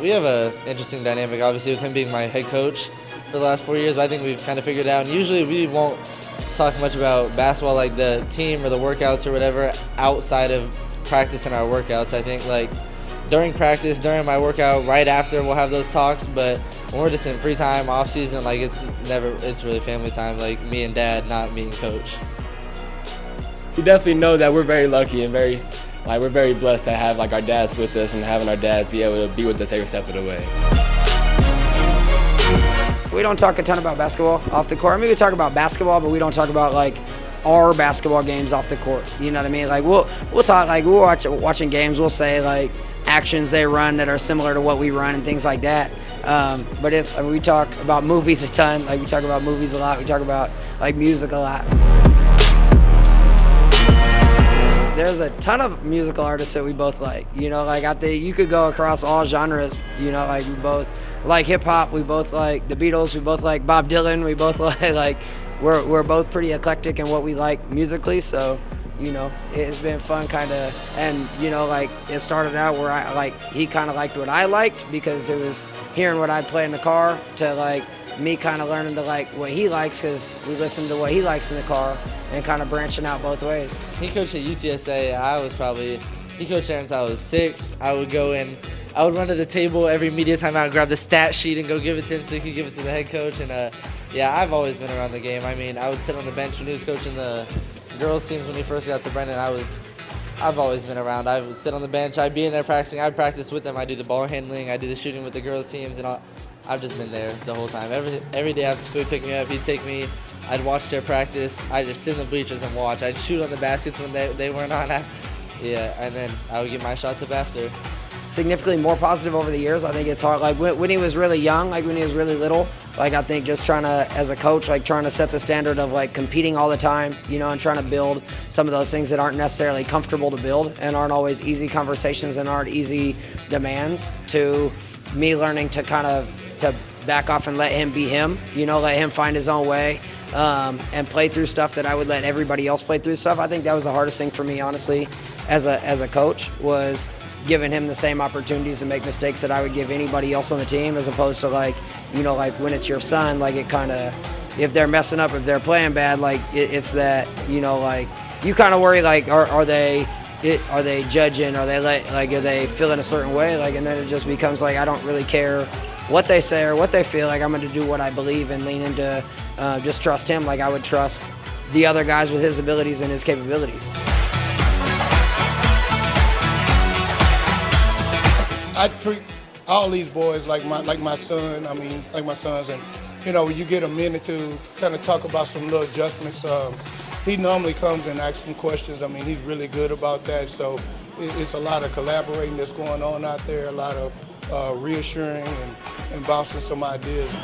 we have a interesting dynamic, obviously, with him being my head coach for the last 4 years, but I think we've kind of figured it out. And usually we won't talk much about basketball, like the team or the workouts or whatever, outside of practice and our workouts. I think, like, during practice, during my workout, right after, we'll have those talks, but when we're just in free time, off season, like, it's really family time, like me and Dad, not me and Coach. We definitely know that we're very lucky and we're very blessed to have like our dads with us and having our dads be able to be with us every step of the way. We don't talk a ton about basketball off the court. I mean, we talk about basketball, but we don't talk about like our basketball games off the court. You know what I mean? Like we'll talk, like we'll watching games. We'll say like actions they run that are similar to what we run and things like that. But we talk about movies a ton. Like we talk about movies a lot. We talk about like music a lot. There's a ton of musical artists that we both like. You know, like I think you could go across all genres. You know, like we both like hip hop. We both like the Beatles. We both like Bob Dylan. We both like we're both pretty eclectic in what we like musically. So, you know, it's been fun kind of, and you know, like it started out where he kind of liked what I liked because it was hearing what I'd play in the car to like me kind of learning to like what he likes because we listened to what he likes in the car and kind of branching out both ways. He coached at UTSA. He coached there since I was 6. I would run to the table every media timeout, grab the stat sheet and go give it to him so he could give it to the head coach. And yeah, I've always been around the game. I mean, I would sit on the bench when he was coaching the girls teams when he first got to Brennan. I've always been around. I would sit on the bench. I'd be in there practicing. I'd practice with them. I do the ball handling. I do the shooting with the girls teams, and I've just been there the whole time. Every day after school, he'd pick me up. He'd take me. I'd watch their practice. I'd just sit in the bleachers and watch. I'd shoot on the baskets when they weren't on. Yeah, and then I would get my shots up after. Significantly more positive over the years. I think it's hard. Like when he was really young, like when he was really little, like I think just trying to, as a coach, like trying to set the standard of like competing all the time, you know, and trying to build some of those things that aren't necessarily comfortable to build and aren't always easy conversations and aren't easy demands, to me learning to kind of to back off and let him be him, you know, let him find his own way. And play through stuff that I would let everybody else play through stuff. I think that was the hardest thing for me, honestly, as a coach, was giving him the same opportunities to make mistakes that I would give anybody else on the team, as opposed to like, you know, like when it's your son, like it kind of, if they're messing up, if they're playing bad, like it's that, you know, like you kind of worry, like are they judging, are they feeling a certain way, like, and then it just becomes like I don't really care what they say or what they feel. Like I'm going to do what I believe and lean into just trust him like I would trust the other guys with his abilities and his capabilities. I treat all these boys like my son. I mean, like my sons, and you know, when you get a minute to kind of talk about some little adjustments, he normally comes and asks some questions. I mean, he's really good about that. So it's a lot of collaborating that's going on out there, a lot of reassuring and bouncing some ideas.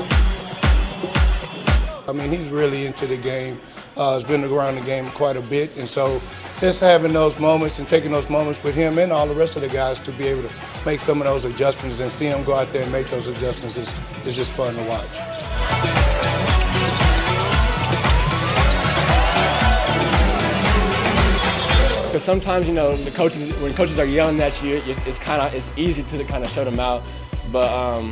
I mean, he's really into the game. He's been around the game quite a bit, and so just having those moments and taking those moments with him and all the rest of the guys to be able to make some of those adjustments and see him go out there and make those adjustments is just fun to watch. Because sometimes, you know, when coaches are yelling at you, it's easy to kind of shut them out. But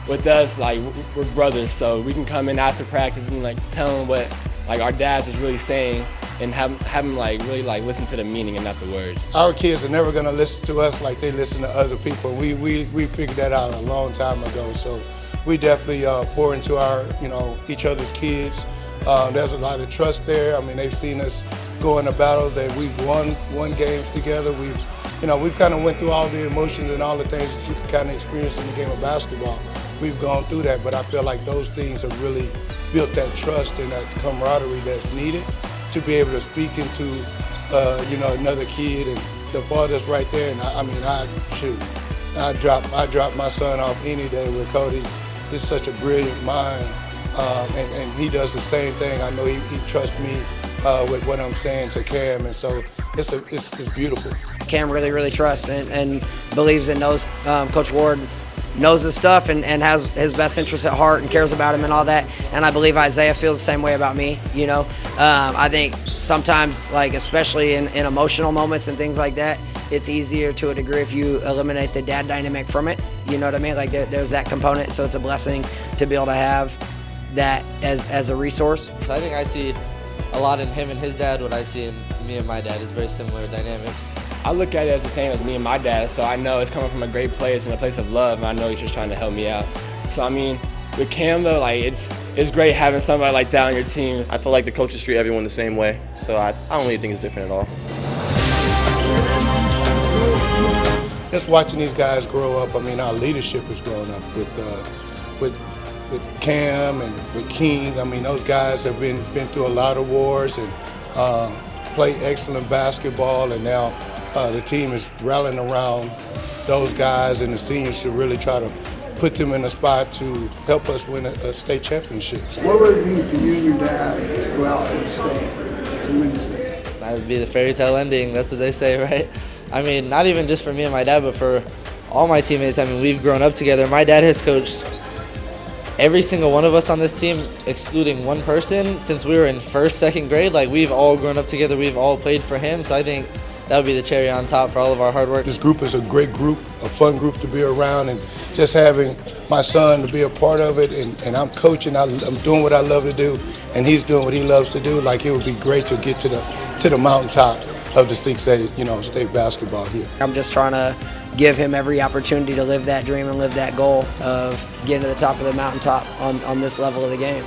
with us, like we're brothers, so we can come in after practice and like tell them what like our dads was really saying, and have them like really like listen to the meaning and not the words. Our kids are never gonna listen to us like they listen to other people. We figured that out a long time ago. So we definitely pour into our, you know, each other's kids. There's a lot of trust there. I mean, they've seen us go into battles that we've won games together. We've kind of went through all the emotions and all the things that you can kind of experience in the game of basketball. We've gone through that, but I feel like those things have really built that trust and that camaraderie that's needed to be able to speak into, you know, another kid, and the father's right there. And I drop my son off any day with Cody. He's such a brilliant mind, and he does the same thing. I know he trusts me with what I'm saying to Cam, and so it's beautiful. Cam really trusts and believes and knows Coach Ward knows his stuff and has his best interests at heart and cares about him and all that. And I believe Isaiah feels the same way about me. I think sometimes, like especially in emotional moments and things like that, it's easier to a degree if you eliminate the dad dynamic from it. You know what I mean? Like there's that component, so it's a blessing to be able to have that as a resource. So I think I see a lot in him and his dad. What I see in me and my dad is very similar dynamics. I look at it as the same as me and my dad, so I know it's coming from a great place and a place of love, and I know he's just trying to help me out. So I mean, with Cam though, like it's great having somebody like that on your team. I feel like the coaches treat everyone the same way, so I don't really think it's different at all. Just watching these guys grow up, I mean, our leadership is growing up with Cam and with King. I mean, those guys have been through a lot of wars and play excellent basketball, and now the team is rallying around those guys, and the seniors should really try to put them in a spot to help us win a state championship. What would it mean for you and your dad to go out and to win the state? That would be the fairy tale ending. That's what they say, right? I mean, not even just for me and my dad, but for all my teammates. I mean, we've grown up together. My dad has coached every single one of us on this team, excluding one person, since we were in first, second grade. Like, we've all grown up together. We've all played for him. So I think that would be the cherry on top for all of our hard work. This group is a great group, a fun group to be around, and just having my son to be a part of it, and I'm coaching, I'm doing what I love to do, and he's doing what he loves to do. Like, it would be great to get to the mountaintop of the 6A, state basketball here. I'm just trying to give him every opportunity to live that dream and live that goal of getting to the top of the mountaintop on this level of the games.